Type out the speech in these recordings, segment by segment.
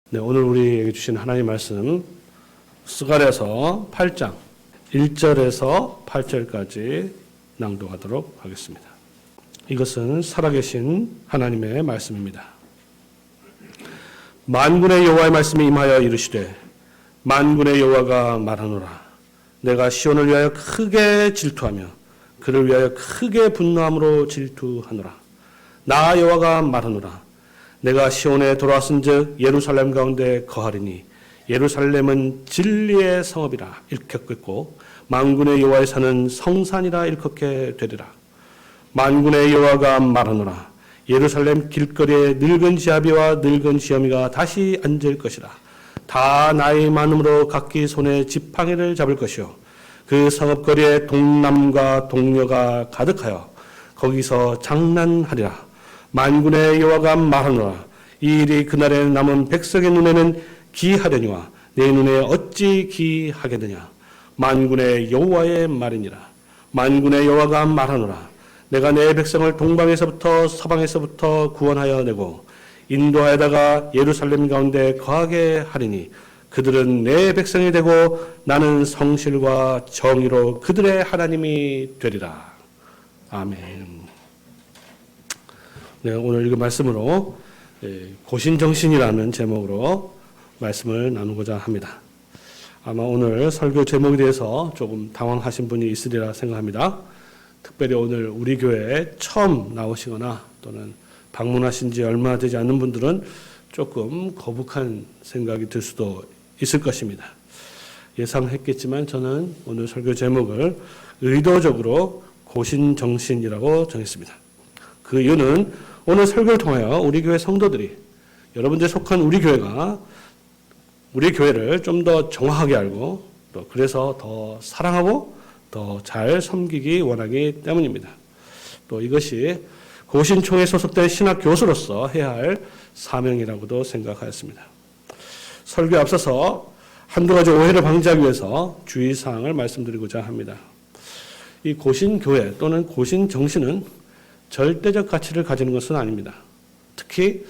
네, 오늘 우리에게 주신 하나님 말씀 스가랴서 8장 1절에서 8절까지 낭독하도록 하겠습니다. 이것은 살아계신 하나님의 말씀입니다. 만군의 여호와의 말씀이 임하여 이르시되 만군의 여호와가 말하노라. 내가 시온을 위하여 크게 질투하며 그를 위하여 크게 분노함으로 질투하노라. 나 여호와가 말하노라. 내가 시온에 돌아왔은즉 예루살렘 가운데 거하리니 예루살렘은 진리의 성읍이라 일컫겠고 만군의 여호와의 산은 성산이라 일컫게 되리라. 만군의 여호와가 말하노라. 예루살렘 길거리에 늙은 지아비와 늙은 지어미가 다시 앉을 것이라. 다 나이 많음으로 각기 손에 지팡이를 잡을 것이요 그 성읍거리에 동남과 동녀가 가득하여 거기서 장난하리라. 만군의 여호와가 말하노라. 이 일이 그날에 남은 백성의 눈에는 기하려니와 내 눈에 어찌 기하겠느냐. 만군의 여호와의 말이니라. 만군의 여호와가 말하노라. 내가 내 백성을 동방에서부터 서방에서부터 구원하여 내고 인도하여다가 예루살렘 가운데 거하게 하리니 그들은 내 백성이 되고 나는 성실과 정의로 그들의 하나님이 되리라. 아멘. 네, 오늘 읽은 말씀으로 고신정신이라는 제목으로 말씀을 나누고자 합니다. 아마 오늘 설교 제목에 대해서 조금 당황하신 분이 있으리라 생각합니다. 특별히 오늘 우리 교회에 처음 나오시거나 또는 방문하신 지 얼마 되지 않는 분들은 조금 거북한 생각이 들 수도 있을 것입니다. 예상했겠지만 저는 오늘 설교 제목을 의도적으로 고신정신이라고 정했습니다. 그 이유는 오늘 설교를 통하여 우리 교회 성도들이 여러분들 속한 우리 교회가 우리 교회를 좀 더 정확하게 알고 또 그래서 더 사랑하고 더 잘 섬기기 원하기 때문입니다. 또 이것이 고신총에 소속된 신학 교수로서 해야 할 사명이라고도 생각하였습니다. 설교에 앞서서 한두 가지 오해를 방지하기 위해서 주의사항을 말씀드리고자 합니다. 이 고신교회 또는 고신정신은 절대적 가치를 가지는 것은 아닙니다. 특히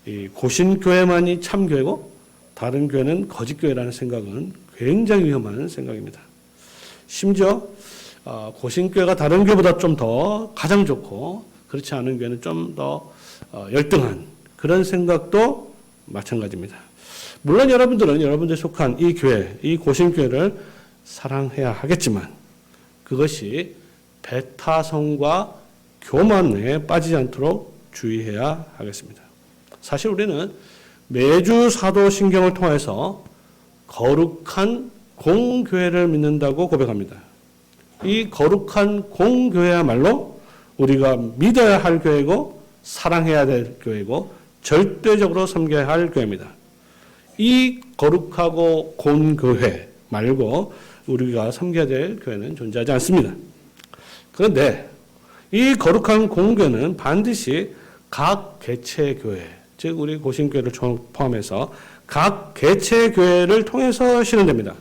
이 고신교회만이 참교회고 다른 교회는 거짓교회라는 생각은 굉장히 위험한 생각입니다. 심지어 고신교회가 다른 교회보다 좀 더 가장 좋고 그렇지 않은 교회는 좀 더 열등한 그런 생각도 마찬가지입니다. 물론 여러분들은 여러분들이 속한 이 교회, 이 고신교회를 사랑해야 하겠지만 그것이 배타성과 교만에 빠지지 않도록 주의해야 하겠습니다. 사실 우리는 매주 사도신경을 통해서 거룩한 공교회를 믿는다고 고백합니다. 이 거룩한 공교회야말로 우리가 믿어야 할 교회고 사랑해야 될 교회고 절대적으로 섬겨야 할 교회입니다. 이 거룩하고 공교회 말고 우리가 섬겨야 될 교회는 존재하지 않습니다. 그런데 이 거룩한 공교회는 반드시 각 개체교회, 즉 우리 고신교회를 포함해서 각 개체교회를 통해서 실현됩니다.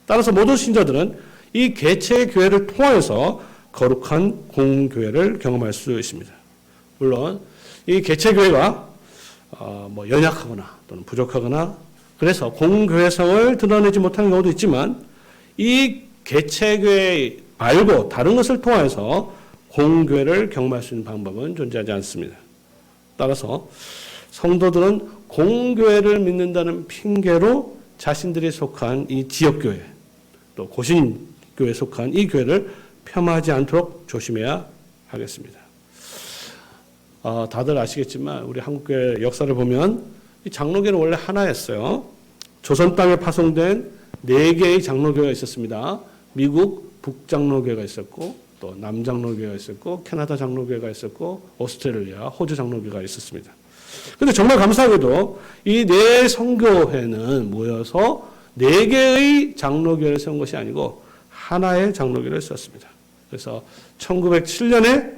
따라서 모든 신자들은 이 개체교회를 통해서 거룩한 공교회를 경험할 수 있습니다. 물론 이 개체교회가 연약하거나 또는 부족하거나 그래서 공교회성을 드러내지 못하는 경우도 있지만 이 개체교회 말고 다른 것을 통해서 공교회를 경험할 수 있는 방법은 존재하지 않습니다. 따라서 성도들은 공교회를 믿는다는 핑계로 자신들이 속한 이 지역교회 또 고신교회에 속한 이 교회를 폄하하지 않도록 조심해야 하겠습니다. 다들 아시겠지만 우리 한국교회 역사를 보면 이 장로교는 원래 하나였어요. 조선 땅에 파송된 4개의 장로교회가 있었습니다. 미국 북장로교회가 있었고 또 남장로교회가 있었고 캐나다 장로교회가 있었고 오스트레일리아, 호주 장로교회가 있었습니다. 그런데 정말 감사하게도 이 4 성교회는 모여서 4개의 장로교회를 세운 것이 아니고 하나의 장로교회를 세웠습니다. 그래서 1907년에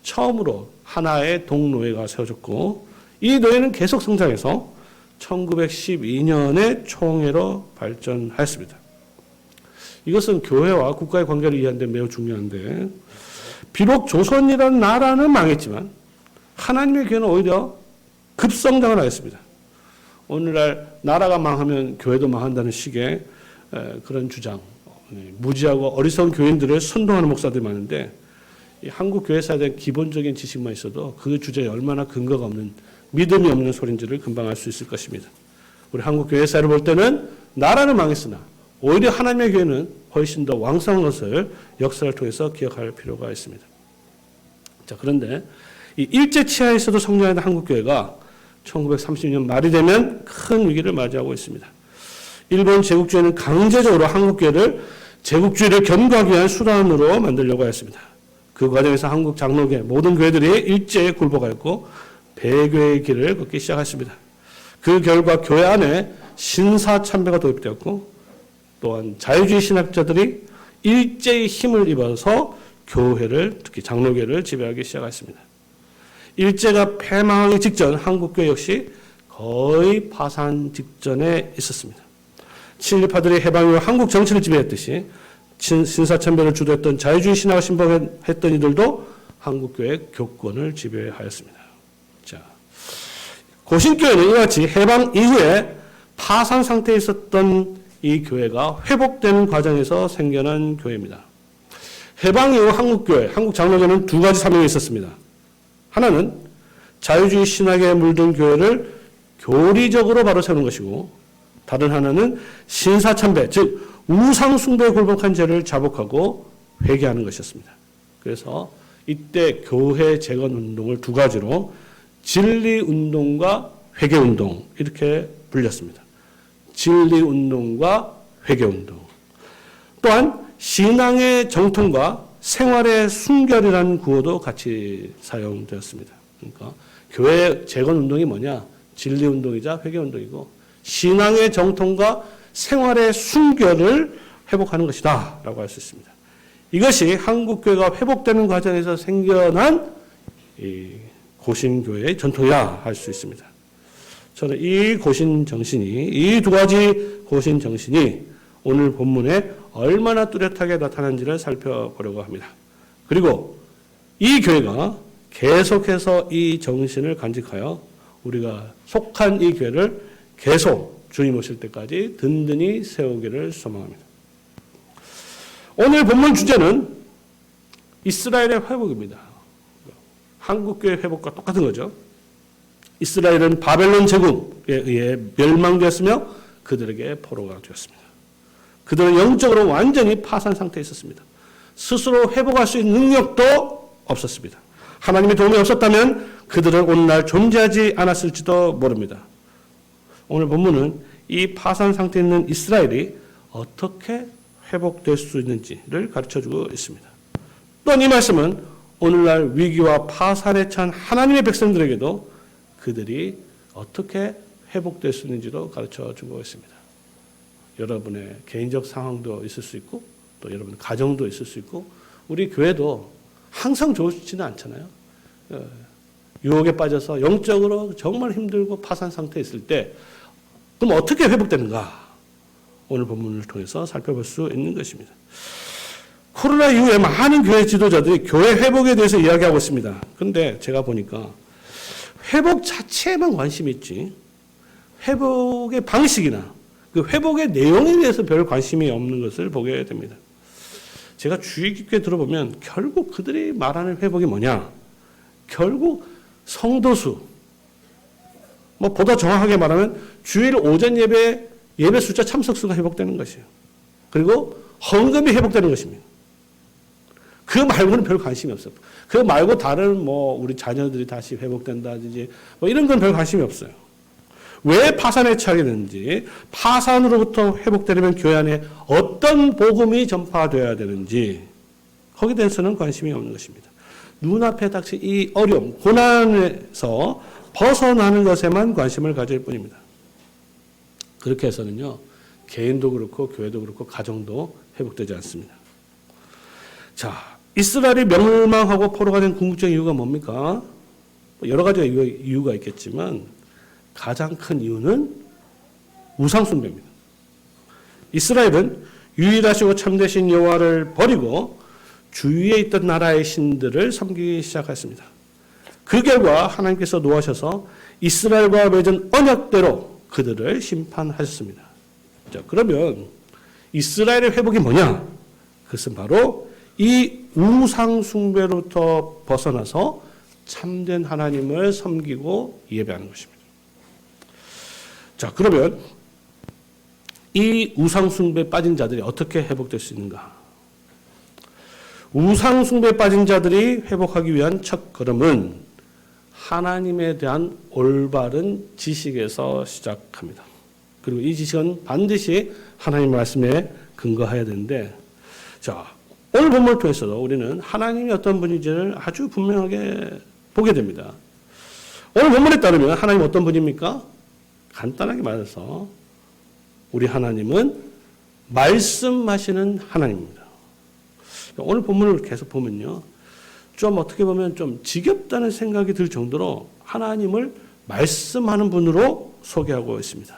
처음으로 하나의 동노회가 세워졌고 이 노회는 계속 성장해서 1912년에 총회로 발전하였습니다. 이것은 교회와 국가의 관계를 이해하는 데 매우 중요한데 비록 조선이라는 나라는 망했지만 하나님의 교회는 오히려 급성장을 하였습니다. 오늘날 나라가 망하면 교회도 망한다는 식의 그런 주장, 무지하고 어리석은 교인들을 선동하는 목사들이 많은데 이 한국 교회사에 대한 기본적인 지식만 있어도 그 주제에 얼마나 근거가 없는 믿음이 없는 소리인지를 금방 알 수 있을 것입니다. 우리 한국 교회사를 볼 때는 나라는 망했으나 오히려 하나님의 교회는 훨씬 더 왕성한 것을 역사를 통해서 기억할 필요가 있습니다. 자, 그런데 이 일제 치하에서도 성장하는 한국 교회가 1930년 말이 되면 큰 위기를 맞이하고 있습니다. 일본 제국주의는 강제적으로 한국 교회를 제국주의를 견고하기 위한 수단으로 만들려고 했습니다. 그 과정에서 한국 장로계 모든 교회들이 일제에 굴복하였고 배교의 길을 걷기 시작했습니다. 그 결과 교회 안에 신사참배가 도입되었고 또한 자유주의 신학자들이 일제의 힘을 입어서 교회를 특히 장로교회를 지배하기 시작했습니다. 일제가 패망하기 직전 한국교회 역시 거의 파산 직전에 있었습니다. 친일파들이 해방 이후 한국 정치를 지배했듯이 신사참배를 주도했던 자유주의 신학을 신봉했던 이들도 한국교회 교권을 지배하였습니다. 자, 고신교회는 이와 같이 해방 이후에 파산 상태에 있었던 이 교회가 회복되는 과정에서 생겨난 교회입니다. 해방 이후 한국교회, 한국장로교회는 두 가지 사명이 있었습니다. 하나는 자유주의 신학에 물든 교회를 교리적으로 바로 세우는 것이고 다른 하나는 신사참배, 즉 우상숭배에 굴복한 죄를 자복하고 회개하는 것이었습니다. 그래서 이때 교회 재건운동을 두 가지로 진리운동과 회개운동 이렇게 불렸습니다. 진리운동과 회개운동. 또한 신앙의 정통과 생활의 순결이라는 구호도 같이 사용되었습니다. 그러니까 교회 재건운동이 뭐냐? 진리운동이자 회개운동이고 신앙의 정통과 생활의 순결을 회복하는 것이다 라고 할 수 있습니다. 이것이 한국교회가 회복되는 과정에서 생겨난 이 고신교회의 전통이라 할 수 있습니다. 저는 이 고신정신이, 이 두 가지 고신정신이 오늘 본문에 얼마나 뚜렷하게 나타난지를 살펴보려고 합니다. 그리고 이 교회가 계속해서 이 정신을 간직하여 우리가 속한 이 교회를 계속 주님 오실 때까지 든든히 세우기를 소망합니다. 오늘 본문 주제는 이스라엘의 회복입니다. 한국교회 회복과 똑같은 거죠. 이스라엘은 바벨론 제국에 의해 멸망되었으며 그들에게 포로가 되었습니다. 그들은 영적으로 완전히 파산 상태에 있었습니다. 스스로 회복할 수 있는 능력도 없었습니다. 하나님의 도움이 없었다면 그들은 오늘날 존재하지 않았을지도 모릅니다. 오늘 본문은 이 파산 상태에 있는 이스라엘이 어떻게 회복될 수 있는지를 가르쳐주고 있습니다. 또한 이 말씀은 오늘날 위기와 파산에 찬 하나님의 백성들에게도 그들이 어떻게 회복될 수 있는지도 가르쳐주고 있습니다. 여러분의 개인적 상황도 있을 수 있고 또 여러분의 가정도 있을 수 있고 우리 교회도 항상 좋지는 않잖아요. 유혹에 빠져서 영적으로 정말 힘들고 파산 상태에 있을 때 그럼 어떻게 회복되는가? 오늘 본문을 통해서 살펴볼 수 있는 것입니다. 코로나 이후에 많은 교회 지도자들이 교회 회복에 대해서 이야기하고 있습니다. 그런데 제가 보니까 회복 자체에만 관심이 있지 회복의 방식이나 그 회복의 내용에 대해서 별 관심이 없는 것을 보게 됩니다. 제가 주의 깊게 들어보면 결국 그들이 말하는 회복이 뭐냐? 결국 성도수, 보다 정확하게 말하면 주일 오전 예배 숫자 참석수가 회복되는 것이에요. 그리고 헌금이 회복되는 것입니다. 그 말고는 별 관심이 없어요. 그 말고 다른 우리 자녀들이 다시 회복된다든지 이런 건 별 관심이 없어요. 왜 파산에 처하게 되는지, 파산으로부터 회복되려면 교회 안에 어떤 복음이 전파되어야 되는지 거기에 대해서는 관심이 없는 것입니다. 눈앞에 닥친 이 어려움, 고난에서 벗어나는 것에만 관심을 가질 뿐입니다. 그렇게 해서는요, 개인도 그렇고 교회도 그렇고 가정도 회복되지 않습니다. 자, 이스라엘이 멸망하고 포로가 된 궁극적인 이유가 뭡니까? 여러 가지 이유가 있겠지만 가장 큰 이유는 우상숭배입니다. 이스라엘은 유일하시고 참되신 여호와를 버리고 주위에 있던 나라의 신들을 섬기기 시작했습니다. 그 결과 하나님께서 노하셔서 이스라엘과 맺은 언약대로 그들을 심판하셨습니다. 자, 그러면 이스라엘의 회복이 뭐냐? 그것은 바로 이 우상 숭배로부터 벗어나서 참된 하나님을 섬기고 예배하는 것입니다. 자, 그러면 이 우상 숭배에 빠진 자들이 어떻게 회복될 수 있는가? 우상 숭배에 빠진 자들이 회복하기 위한 첫 걸음은 하나님에 대한 올바른 지식에서 시작합니다. 그리고 이 지식은 반드시 하나님 말씀에 근거해야 되는데, 자, 오늘 본문을 통해서도 우리는 하나님이 어떤 분인지를 아주 분명하게 보게 됩니다. 오늘 본문에 따르면 하나님 어떤 분입니까? 간단하게 말해서 우리 하나님은 말씀하시는 하나님입니다. 오늘 본문을 계속 보면요, 좀 어떻게 보면 좀 지겹다는 생각이 들 정도로 하나님을 말씀하는 분으로 소개하고 있습니다.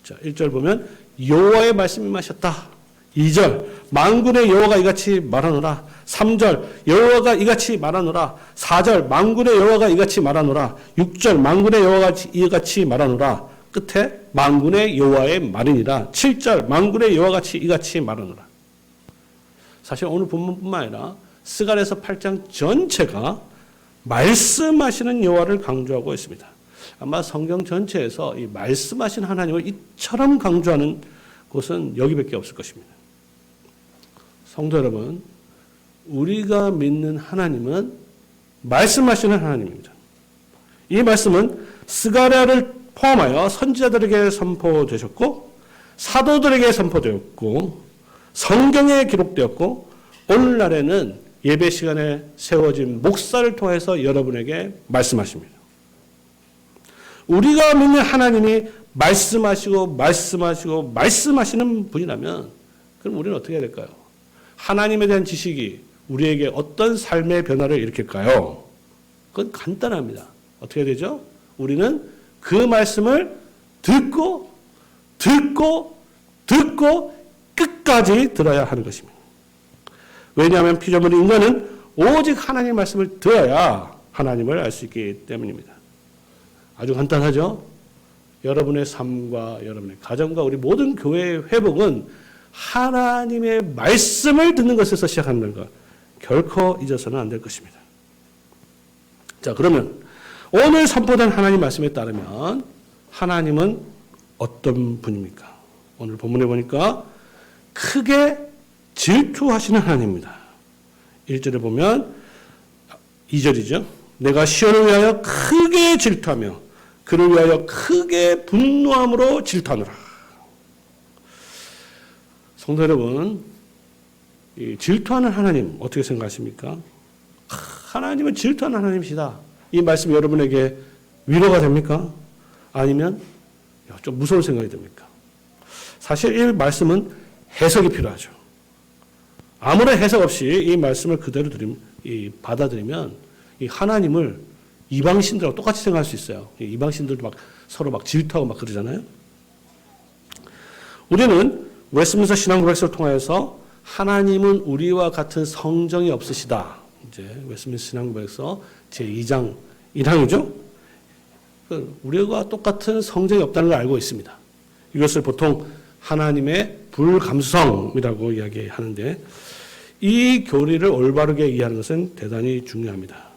자, 1절 보면 여호와의 말씀이 임하셨다. 2절 만군의 여호와가 이같이 말하노라. 3절 여호와가 이같이 말하노라. 4절 만군의 여호와가 이같이 말하노라. 6절 만군의 여호와가 이같이 말하노라. 끝에 만군의 여호와의 말이니라. 7절 만군의 여호와가 이같이 말하노라. 사실 오늘 본문뿐만 아니라 스가랴서 8장 전체가 말씀하시는 여호와를 강조하고 있습니다. 아마 성경 전체에서 이 말씀하신 하나님을 이처럼 강조하는 곳은 여기밖에 없을 것입니다. 성도 여러분, 우리가 믿는 하나님은 말씀하시는 하나님입니다. 이 말씀은 스가랴를 포함하여 선지자들에게 선포되셨고 사도들에게 선포되었고 성경에 기록되었고 오늘날에는 예배 시간에 세워진 목사를 통해서 여러분에게 말씀하십니다. 우리가 믿는 하나님이 말씀하시고 말씀하시는 분이라면 그럼 우리는 어떻게 해야 될까요? 하나님에 대한 지식이 우리에게 어떤 삶의 변화를 일으킬까요? 그건 간단합니다. 어떻게 되죠? 우리는 그 말씀을 듣고 끝까지 들어야 하는 것입니다. 왜냐하면 피조물 인간은 오직 하나님의 말씀을 들어야 하나님을 알 수 있기 때문입니다. 아주 간단하죠? 여러분의 삶과 여러분의 가정과 우리 모든 교회의 회복은 하나님의 말씀을 듣는 것에서 시작하는 것 결코 잊어서는 안 될 것입니다. 자, 그러면 오늘 선포된 하나님 말씀에 따르면 하나님은 어떤 분입니까? 오늘 본문에 보니까 크게 질투하시는 하나님입니다. 1절에 보면 2절이죠. 내가 시온을 위하여 크게 질투하며 그를 위하여 크게 분노함으로 질투하노라. 성도 여러분, 이 질투하는 하나님 어떻게 생각하십니까? 하나님은 질투하는 하나님이시다. 이 말씀 여러분에게 위로가 됩니까? 아니면 좀 무서운 생각이 듭니까? 사실 이 말씀은 해석이 필요하죠. 아무런 해석 없이 이 말씀을 그대로 받아들이면 이 하나님을 이방신들하고 똑같이 생각할 수 있어요. 이방신들도 막 서로 막 질투하고 막 그러잖아요. 우리는 웨스민스터 신앙고백서를 통해서 하나님은 우리와 같은 성정이 없으시다. 이제 웨스민스터 신앙고백서 제2장 1항이죠. 우리와 똑같은 성정이 없다는 걸 알고 있습니다. 이것을 보통 하나님의 불감수성이라고 이야기하는데 이 교리를 올바르게 이해하는 것은 대단히 중요합니다.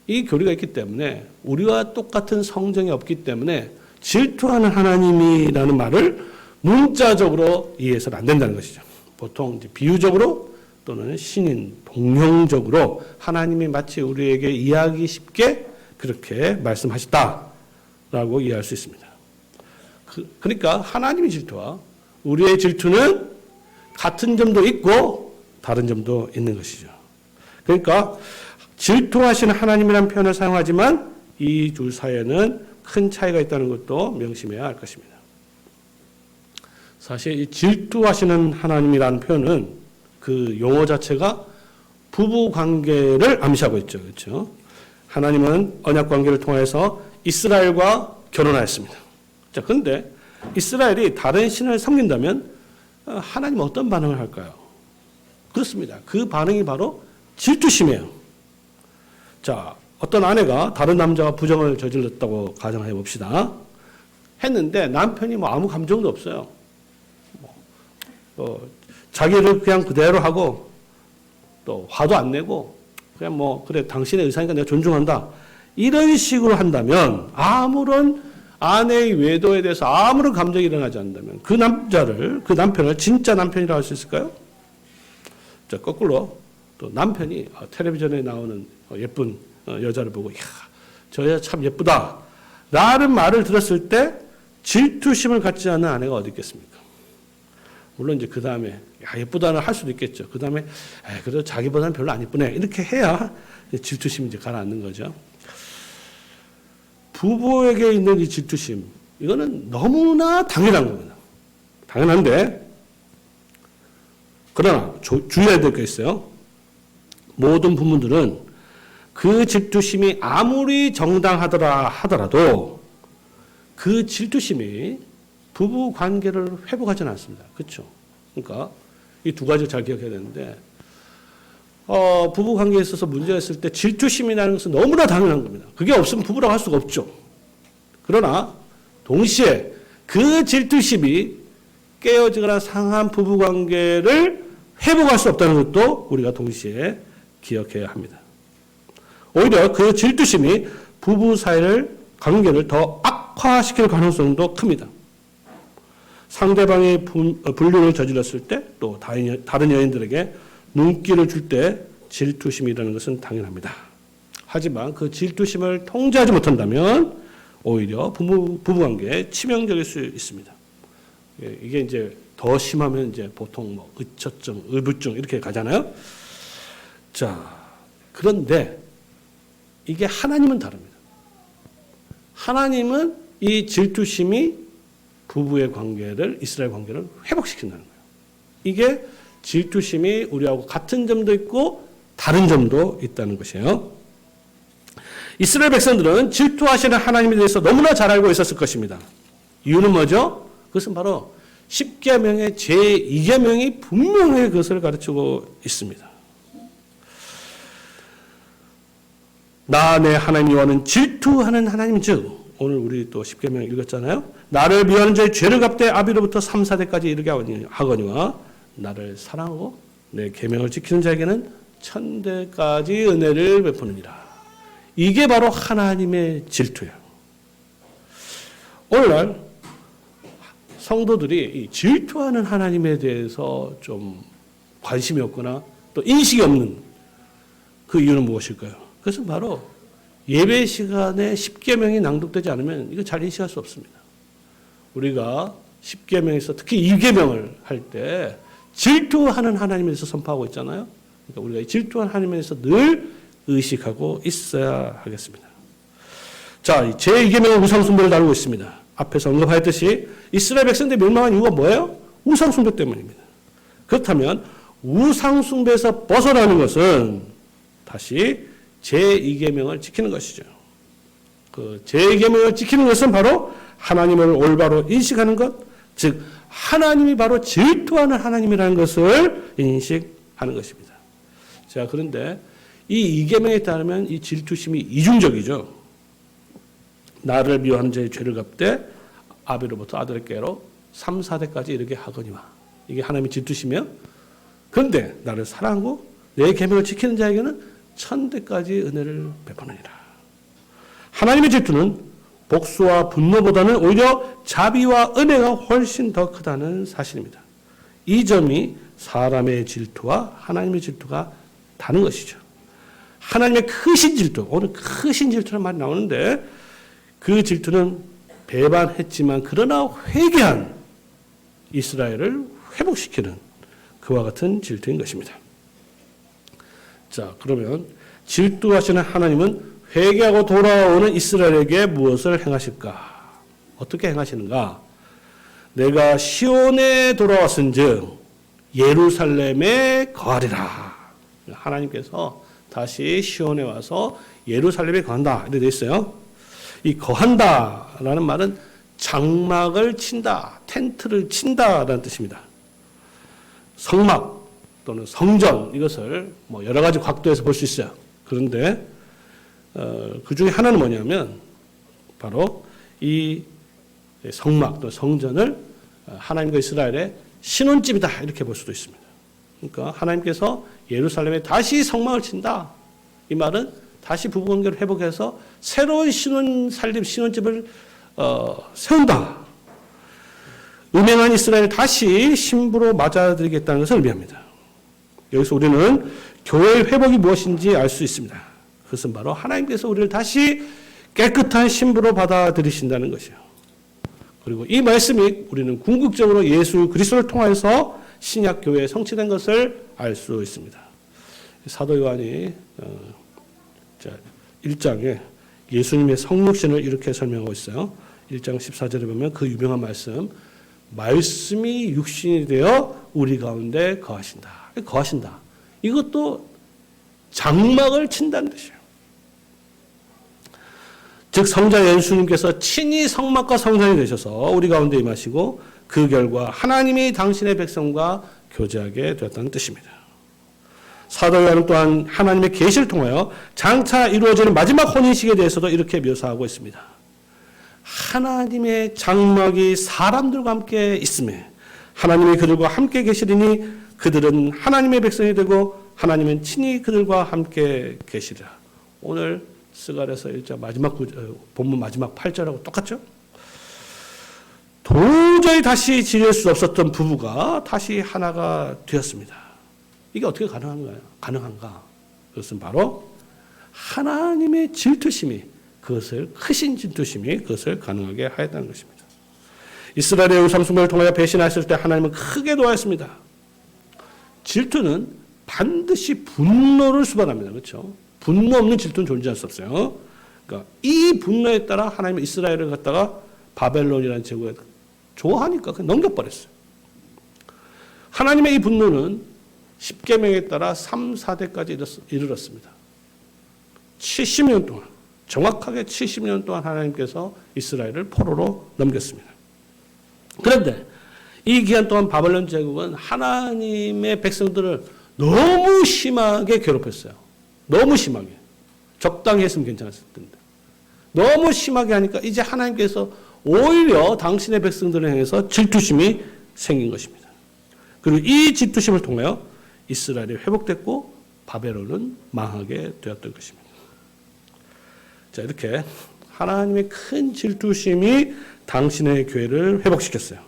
이 교리가 있기 때문에 우리와 똑같은 성정이 없기 때문에 질투하는 하나님이라는 말을 문자적으로 이해해서는 안 된다는 것이죠. 보통 이제 비유적으로 또는 신인, 동형적으로 하나님이 마치 우리에게 이해하기 쉽게 그렇게 말씀하셨다라고 이해할 수 있습니다. 그러니까 하나님의 질투와 우리의 질투는 같은 점도 있고 다른 점도 있는 것이죠. 그러니까 질투하시는 하나님이라는 표현을 사용하지만 이 둘 사이에는 큰 차이가 있다는 것도 명심해야 할 것입니다. 사실 이 질투하시는 하나님이라는 표현은 그 용어 자체가 부부 관계를 암시하고 있죠. 그렇죠? 하나님은 언약 관계를 통해서 이스라엘과 결혼하였습니다. 자, 그런데 이스라엘이 다른 신을 섬긴다면 하나님은 어떤 반응을 할까요? 그렇습니다. 그 반응이 바로 질투심이에요. 자, 어떤 아내가 다른 남자와 부정을 저질렀다고 가정해 봅시다. 했는데 남편이 뭐 아무 감정도 없어요. 자기를 그냥 그대로 하고 또 화도 안 내고 그냥 뭐 그래 당신의 의사니까 내가 존중한다. 이런 식으로 한다면 아무런 아내의 외도에 대해서 아무런 감정이 일어나지 않는다면 그 남편을 진짜 남편이라고 할 수 있을까요? 자, 거꾸로 또 남편이 텔레비전에 나오는 예쁜 여자를 보고 이야, 저 여자 참 예쁘다. 라는 말을 들었을 때 질투심을 갖지 않는 아내가 어디 있겠습니까? 물론 이제 그 다음에 야, 예쁘다는 할 수도 있겠죠. 그 다음에 그래도 자기보다는 별로 안 예쁘네. 이렇게 해야 질투심이 이제 가라앉는 거죠. 부부에게 있는 이 질투심, 이거는 너무나 당연한 겁니다. 당연한데, 그러나 주의해야 될 게 있어요. 모든 부모들은 그 질투심이 아무리 정당하더라 하더라도 그 질투심이 부부 관계를 회복하지는 않습니다. 그렇죠? 그러니까 이 두 가지를 잘 기억해야 되는데 부부 관계에 있어서 문제가 있을 때 질투심이라는 것은 너무나 당연한 겁니다. 그게 없으면 부부라고 할 수가 없죠. 그러나 동시에 그 질투심이 깨어지거나 상한 부부 관계를 회복할 수 없다는 것도 우리가 동시에 기억해야 합니다. 오히려 그 질투심이 부부 사이를 관계를 더 악화시킬 가능성도 큽니다. 상대방이 불륜을 저질렀을 때 또 다른 여인들에게 눈길을 줄 때 질투심이라는 것은 당연합니다. 하지만 그 질투심을 통제하지 못한다면 오히려 부부관계에 치명적일 수 있습니다. 이게 이제 더 심하면 이제 보통 뭐 의처증, 의부증 이렇게 가잖아요. 자, 그런데 이게 하나님은 다릅니다. 하나님은 이 질투심이 부부의 관계를, 이스라엘 관계를 회복시킨다는 거예요. 이게 질투심이 우리하고 같은 점도 있고 다른 점도 있다는 것이에요. 이스라엘 백성들은 질투하시는 하나님에 대해서 너무나 잘 알고 있었을 것입니다. 이유는 뭐죠? 그것은 바로 10계명의 제2계명이 분명히 그것을 가르치고 있습니다. 나 내 하나님 여호와는 질투하는 하나님이죠. 오늘 우리 또 10계명 읽었잖아요. 나를 미워하는 자의 죄를 갚되 아비로부터 3, 4대까지 이르게 하거니와 나를 사랑하고 내 계명을 지키는 자에게는 천대까지 은혜를 베푸느니라. 이게 바로 하나님의 질투예요. 오늘날 성도들이 이 질투하는 하나님에 대해서 좀 관심이 없거나 또 인식이 없는 그 이유는 무엇일까요? 그것은 바로 예배 시간에 10계명이 낭독되지 않으면 이거 잘 인식할 수 없습니다. 우리가 10계명에서 특히 2계명을 할 때 질투하는 하나님에 대해서 선포하고 있잖아요. 그러니까 우리가 이 질투하는 하나님에 대해서 늘 의식하고 있어야 하겠습니다. 자, 제2계명은 우상숭배를 다루고 있습니다. 앞에서 언급하였듯이 이스라엘 백성들이 멸망한 이유가 뭐예요? 우상숭배 때문입니다. 그렇다면 우상숭배에서 벗어나는 것은 다시 제2계명을 지키는 것이죠. 그 제2계명을 지키는 것은 바로 하나님을 올바로 인식하는 것, 즉 하나님이 바로 질투하는 하나님이라는 것을 인식하는 것입니다. 자, 그런데 이 2계명에 따르면 이 질투심이 이중적이죠. 나를 미워하는 자의 죄를 갚되 아비로부터 아들에게로 3, 4대까지 이르게 하거니와. 이게 하나님의 질투심이요. 그런데 나를 사랑하고 내 계명을 지키는 자에게는 천대까지 은혜를 베푸느니라. 하나님의 질투는 복수와 분노보다는 오히려 자비와 은혜가 훨씬 더 크다는 사실입니다. 이 점이 사람의 질투와 하나님의 질투가 다른 것이죠. 하나님의 크신 질투, 오늘 크신 질투라는 말이 나오는데 그 질투는 배반했지만 그러나 회개한 이스라엘을 회복시키는 그와 같은 질투인 것입니다. 자, 그러면 질투하시는 하나님은 회개하고 돌아오는 이스라엘에게 무엇을 행하실까? 어떻게 행하시는가? 내가 시온에 돌아왔은즉 예루살렘에 거하리라. 하나님께서 다시 시온에 와서 예루살렘에 거한다. 이렇게 되어 있어요. 이 거한다라는 말은 장막을 친다, 텐트를 친다라는 뜻입니다. 성막 또는 성전, 이것을 뭐 여러 가지 각도에서 볼 수 있어요. 그런데 그 중에 하나는 뭐냐면 바로 이 성막 또 성전을 하나님과 이스라엘의 신혼집이다 이렇게 볼 수도 있습니다. 그러니까 하나님께서 예루살렘에 다시 성막을 친다. 이 말은 다시 부부관계를 회복해서 새로운 신혼집을 세운다. 음행한 이스라엘을 다시 신부로 맞아들이겠다는 것을 의미합니다. 여기서 우리는 교회의 회복이 무엇인지 알 수 있습니다. 그것은 바로 하나님께서 우리를 다시 깨끗한 신부로 받아들이신다는 것이요. 그리고 이 말씀이 우리는 궁극적으로 예수 그리스도를 통해서 신약 교회에 성취된 것을 알 수 있습니다. 사도 요한이 1장에 예수님의 성육신을 이렇게 설명하고 있어요. 1장 14절에 보면 그 유명한 말씀이 육신이 되어 우리 가운데 거하신다. 거하신다. 이것도 장막을 친다는 뜻이에요. 즉 성자 예수님께서 친히 성막과 성전이 되셔서 우리 가운데 임하시고 그 결과 하나님이 당신의 백성과 교제하게 되었다는 뜻입니다. 사도 요한은 또한 하나님의 계시를 통하여 장차 이루어지는 마지막 혼인식에 대해서도 이렇게 묘사하고 있습니다. 하나님의 장막이 사람들과 함께 있음에 하나님이 그들과 함께 계시리니 그들은 하나님의 백성이 되고 하나님은 친히 그들과 함께 계시리라. 오늘 스가랴서 1장 본문 마지막 8절하고 똑같죠? 도저히 다시 지낼 수 없었던 부부가 다시 하나가 되었습니다. 이게 어떻게 가능한가? 그것은 바로 하나님의 질투심이 크신 질투심이 그것을 가능하게 하였다는 것입니다. 이스라엘의 우상숭배를 통하여 배신하였을 때 하나님은 크게 도하였습니다. 질투는 반드시 분노를 수반합니다. 그렇죠? 분노 없는 질투는 존재할 수 없어요. 그러니까 이 분노에 따라 하나님은 이스라엘을 갖다가 바벨론이라는 제국에 좋아하니까 그냥 넘겨버렸어요. 하나님의 이 분노는 십계명에 따라 3, 4대까지 이르렀습니다. 70년 동안 정확하게 70년 동안 하나님께서 이스라엘을 포로로 넘겼습니다. 그런데 이 기간 동안 바벨론 제국은 하나님의 백성들을 너무 심하게 괴롭혔어요. 너무 심하게. 적당히 했으면 괜찮았을 텐데. 너무 심하게 하니까 이제 하나님께서 오히려 당신의 백성들을 향해서 질투심이 생긴 것입니다. 그리고 이 질투심을 통하여 이스라엘이 회복됐고 바벨론은 망하게 되었던 것입니다. 자, 이렇게 하나님의 큰 질투심이 당신의 교회를 회복시켰어요.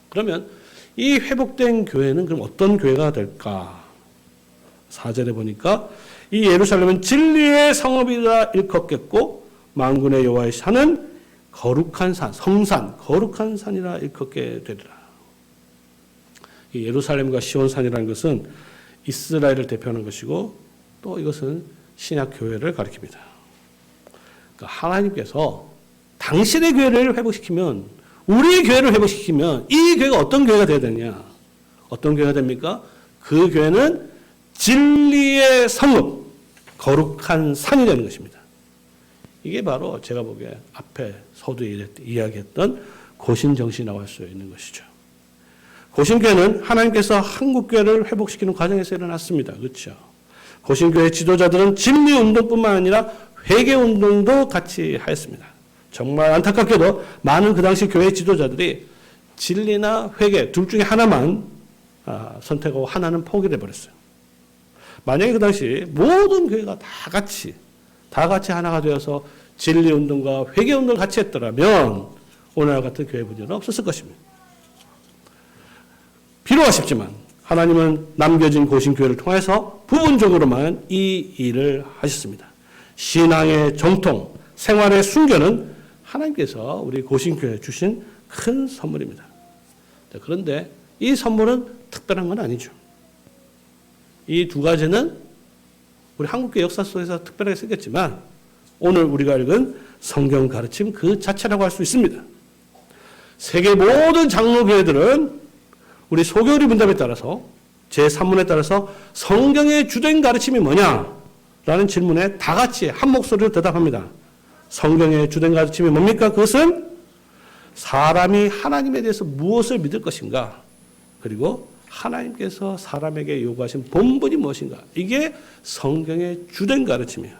그러면 이 회복된 교회는 그럼 어떤 교회가 될까? 4절에 보니까 이 예루살렘은 진리의 성읍이라 일컫겠고 만군의 여호와의 산은 거룩한 산, 성산, 거룩한 산이라 일컫게 되리라. 이 예루살렘과 시온산이라는 것은 이스라엘을 대표하는 것이고 또 이것은 신약 교회를 가리킵니다. 그러니까 하나님께서 당신의 교회를 회복시키면 우리의 교회를 회복시키면 이 교회가 어떤 교회가 되어야 되느냐? 어떤 교회가 됩니까? 그 교회는 진리의 성읍, 거룩한 산이 되는 것입니다. 이게 바로 제가 보기에 앞에 서두에 이야기했던 고신정신이라고 할 수 있는 것이죠. 고신교회는 하나님께서 한국교회를 회복시키는 과정에서 일어났습니다. 그렇죠? 고신교회 지도자들은 진리운동뿐만 아니라 회개운동도 같이 하였습니다. 정말 안타깝게도 많은 그 당시 교회 지도자들이 진리나 회개 둘 중에 하나만 선택하고 하나는 포기를 해버렸어요. 만약에 그 당시 모든 교회가 다 같이 하나가 되어서 진리운동과 회개운동을 같이 했더라면 오늘날 같은 교회 분열은 없었을 것입니다. 비록 아쉽지만 하나님은 남겨진 고신교회를 통해서 부분적으로만 이 일을 하셨습니다. 신앙의 정통, 생활의 순결은 하나님께서 우리 고신교회에 주신 큰 선물입니다. 그런데 이 선물은 특별한 건 아니죠. 이 두 가지는 우리 한국교회 역사 속에서 특별하게 생겼지만 오늘 우리가 읽은 성경 가르침 그 자체라고 할 수 있습니다. 세계 모든 장로교회들은 우리 소교리 문답에 따라서 제3문에 따라서 성경의 주된 가르침이 뭐냐라는 질문에 다 같이 한 목소리로 대답합니다. 성경의 주된 가르침이 뭡니까? 그것은 사람이 하나님에 대해서 무엇을 믿을 것인가? 그리고 하나님께서 사람에게 요구하신 본분이 무엇인가? 이게 성경의 주된 가르침이에요.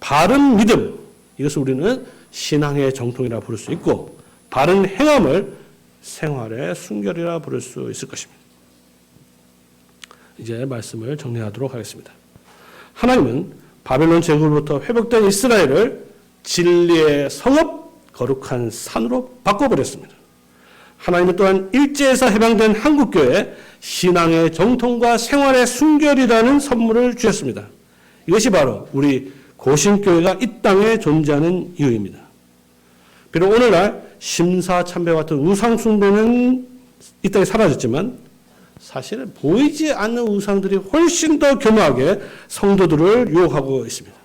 바른 믿음, 이것을 우리는 신앙의 정통이라 부를 수 있고 바른 행함을 생활의 순결이라 부를 수 있을 것입니다. 이제 말씀을 정리하도록 하겠습니다. 하나님은 바벨론 제국으로부터 회복된 이스라엘을 진리의 성읍 거룩한 산으로 바꿔버렸습니다. 하나님은 또한 일제에서 해방된 한국교회에 신앙의 정통과 생활의 순결이라는 선물을 주셨습니다. 이것이 바로 우리 고신교회가 이 땅에 존재하는 이유입니다. 비록 오늘날 심사참배 같은 우상숭배는 이 땅에 사라졌지만 사실은 보이지 않는 우상들이 훨씬 더 교묘하게 성도들을 유혹하고 있습니다.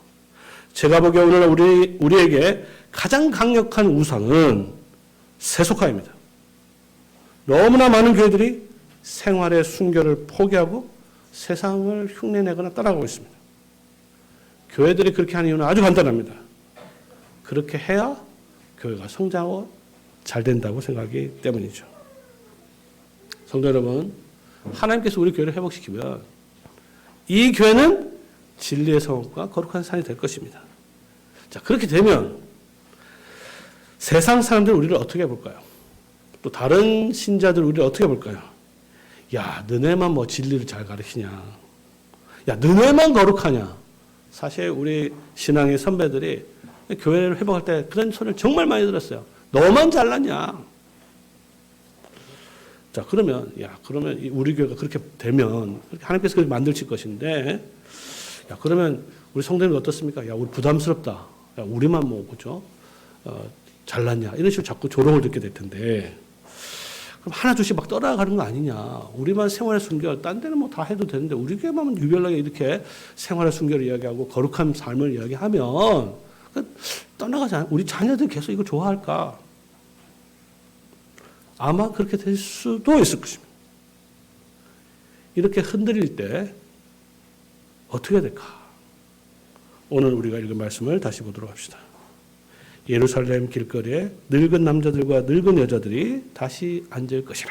제가 보기에 오늘 우리에게 가장 강력한 우상은 세속화입니다. 너무나 많은 교회들이 생활의 순결을 포기하고 세상을 흉내내거나 따라가고 있습니다. 교회들이 그렇게 하는 이유는 아주 간단합니다. 그렇게 해야 교회가 성장하고 잘 된다고 생각하기 때문이죠. 성도 여러분, 하나님께서 우리 교회를 회복시키면 이 교회는 진리의 성읍과 거룩한 산이 될 것입니다. 자, 그렇게 되면 세상 사람들은 우리를 어떻게 볼까요? 또 다른 신자들 우리를 어떻게 볼까요? 야, 너네만 뭐 진리를 잘 가르치냐? 야, 너네만 거룩하냐? 사실 우리 신앙의 선배들이 교회를 회복할 때 그런 소리를 정말 많이 들었어요. 너만 잘났냐? 자, 그러면 우리 교회가 그렇게 되면 하나님께서 그렇게 만드실 것인데, 야, 그러면 우리 성도님은 어떻습니까? 야, 우리 부담스럽다. 야, 우리만 뭐 그죠? 잘났냐? 이런 식으로 자꾸 조롱을 듣게 될 텐데, 그럼 하나 둘씩 막 떠나가는 거 아니냐? 우리만 생활의 순결, 딴 데는 뭐 다 해도 되는데 우리 교회만 유별나게 이렇게 생활의 순결을 이야기하고 거룩한 삶을 이야기하면 떠나가지 않아? 우리 자녀들이 계속 이거 좋아할까? 아마 그렇게 될 수도 있을 것입니다. 이렇게 흔들릴 때 어떻게 될까? 오늘 우리가 읽은 말씀을 다시 보도록 합시다. 예루살렘 길거리에 늙은 남자들과 늙은 여자들이 다시 앉을 것이라.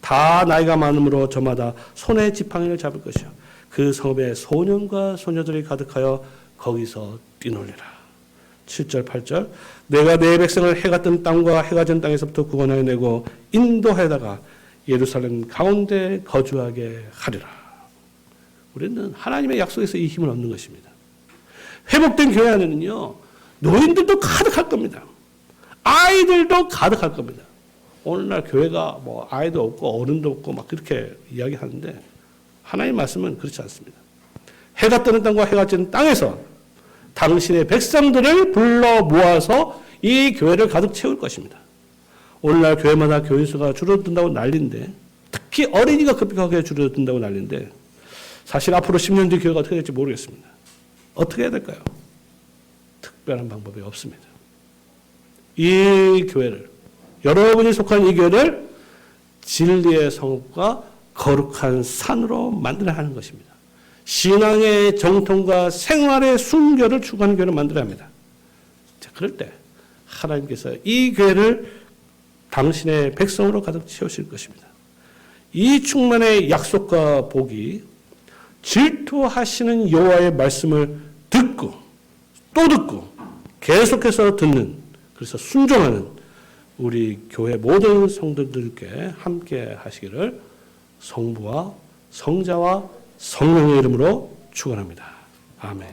다 나이가 많으므로 저마다 손에 지팡이를 잡을 것이요. 그 성읍에 소년과 소녀들이 가득하여 거기서 뛰놀리라. 7절 8절 내가 내 백성을 해가 뜬 땅과 해가 진 땅에서부터 구원하여 내고 인도하여다가 예루살렘 가운데 거주하게 하리라. 우리는 하나님의 약속에서 이 힘을 얻는 것입니다. 회복된 교회 안에는요, 노인들도 가득할 겁니다. 아이들도 가득할 겁니다. 오늘날 교회가 뭐 아이도 없고 어른도 없고 막 그렇게 이야기하는데 하나님의 말씀은 그렇지 않습니다. 해가 뜨는 땅과 해가 지는 땅에서 당신의 백성들을 불러 모아서 이 교회를 가득 채울 것입니다. 오늘날 교회마다 교인 수가 줄어든다고 난리인데, 특히 어린이가 급격하게 줄어든다고 난리인데, 사실 앞으로 10년 뒤 교회가 어떻게 될지 모르겠습니다. 어떻게 해야 될까요? 특별한 방법이 없습니다. 이 교회를, 여러분이 속한 이 교회를 진리의 성읍과 거룩한 산으로 만들어야 하는 것입니다. 신앙의 정통과 생활의 순결을 추구하는 교회를 만들어야 합니다. 자, 그럴 때 하나님께서 이 교회를 당신의 백성으로 가득 채우실 것입니다. 이 충만의 약속과 복이 질투하시는 여호와의 말씀을 듣고 또 듣고 계속해서 듣는, 그래서 순종하는 우리 교회 모든 성도들께 함께 하시기를 성부와 성자와 성령의 이름으로 축원합니다. 아멘.